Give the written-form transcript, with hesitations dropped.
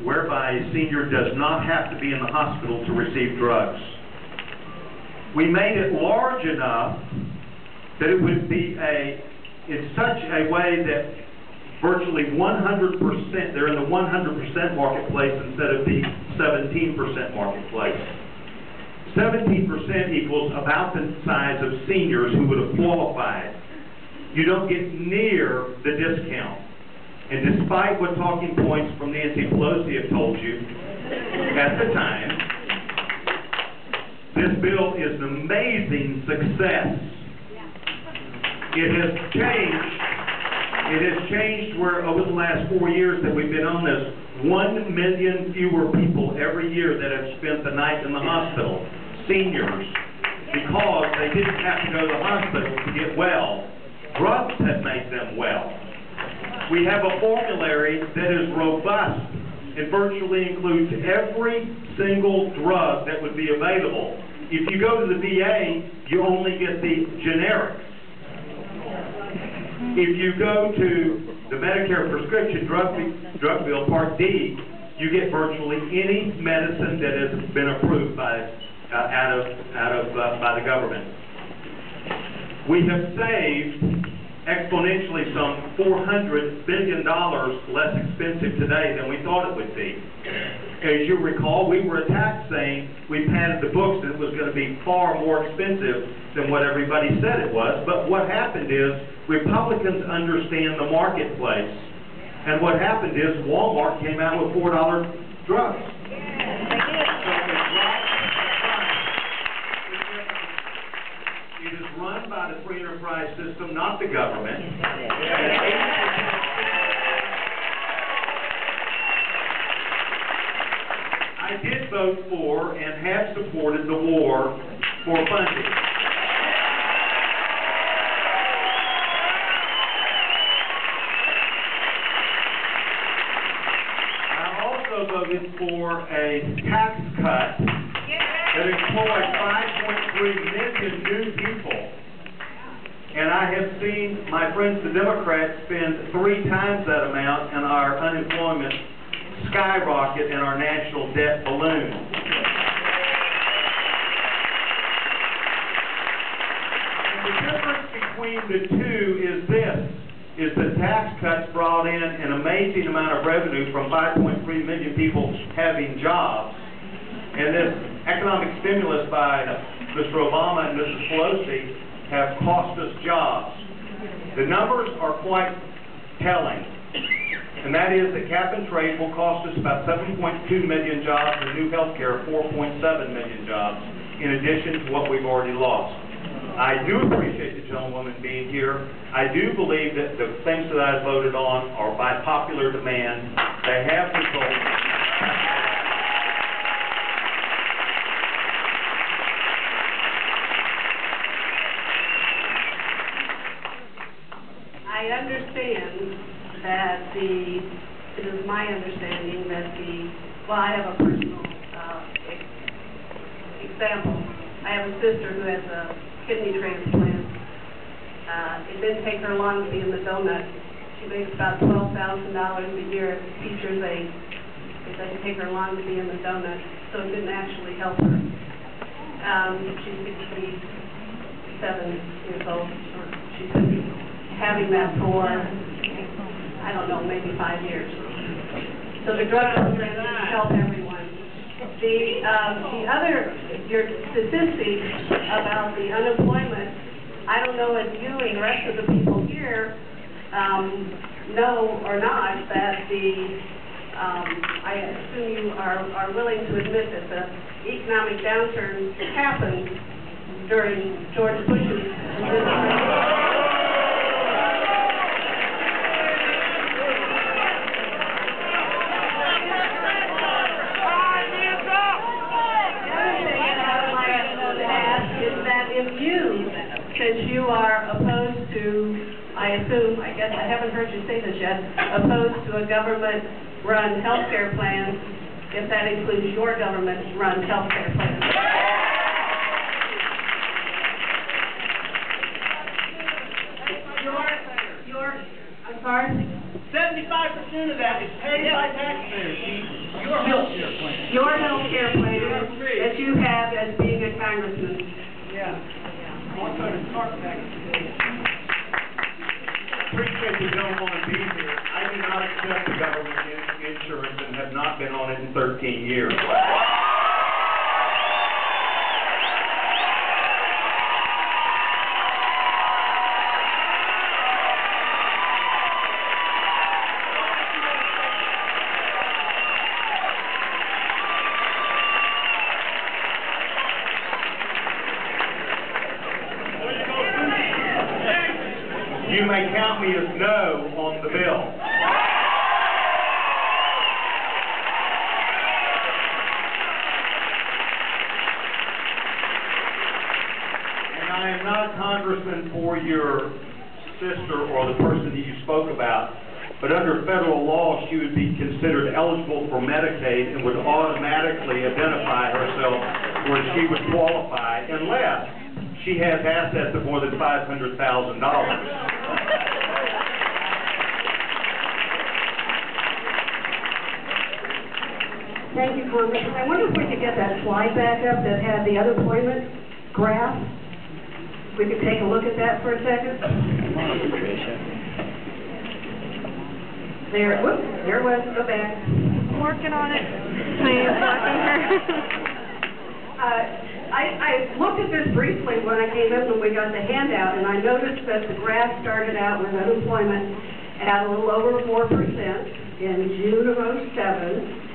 whereby a senior does not have to be in the hospital to receive drugs. We made it large enough that it would be in such a way that virtually 100%, they're in the 100% marketplace instead of the 17% marketplace. 17% equals about the size of seniors who would have qualified. You don't get near the discount. And despite what talking points from Nancy Pelosi have told you at the time, this bill is an amazing success. It has changed where over the last 4 years that we've been on this, 1 million fewer people every year that have spent the night in the hospital, seniors, because they didn't have to go to the hospital to get well. Drugs have made them well. We have a formulary that is robust and virtually includes every single drug that would be available. If you go to the VA, you only get the generics. If you go to the Medicare prescription drug bill, Part D, you get virtually any medicine that has been approved by the government. We have saved exponentially some $400 billion less expensive today than we thought it would be. As you recall, we were attacked saying we padded the books and it was going to be far more expensive than what everybody said it was. But what happened is Republicans understand the marketplace. And what happened is Walmart came out with $4 drugs. It is run by the free enterprise system, not the government. I did vote for and have supported the war for funding. I also voted for a tax cut that employed 5.3 million new people. And I have seen my friends the Democrats spend 3 times that amount and our unemployment skyrocket and our national debt balloon. And the difference between the two is the tax cuts brought in an amazing amount of revenue from 5.3 million people having jobs. And this economic stimulus by Mr. Obama and Mrs. Pelosi have cost us jobs. The numbers are quite telling. And that is that cap and trade will cost us about 7.2 million jobs and new health care 4.7 million jobs, in addition to what we've already lost. I do appreciate the gentlewoman being here. I do believe that the things that I voted on are by popular demand. They have results. I understand that it is my understanding that well, I have a personal example. I have a sister who has a kidney transplant. It didn't take her long to be in the donut. She makes about $12,000 a year as a teacher's aide. It doesn't take her long to be in the donut, so it didn't actually help her. She's 67 years old. She's going to be having that for, I don't know, maybe 5 years. So the drug program doesn't help everyone. Your statistics about the unemployment, I don't know if you and the rest of the people here know or not that I assume you are willing to admit that the economic downturn happened during George Bush's administration. Since you are opposed to, I guess I haven't heard you say this yet, opposed to a government-run health care plan, if that includes your government-run health care plan. I'm sorry? 75% of that is paid by taxpayers. your health care plan that you have as being a congressman. Appreciate you don't want to be here. I do not accept the government insurance and have not been on it in 13 years. You may count me as no on the bill. And I am not a congressman for your sister or the person that you spoke about, but under federal law, she would be considered eligible for Medicaid and would automatically identify herself where she would qualify unless she has assets of more than $500,000. Thank you, Congressman. I wonder if we could get that slide back up that had the unemployment graph. We could take a look at that for a second. There, whoops, there it was. Go back. Working on it. Please, watching her. I looked at this briefly when I came in when we got the handout, and I noticed that the graph started out with unemployment at a little over 4% in June of '07.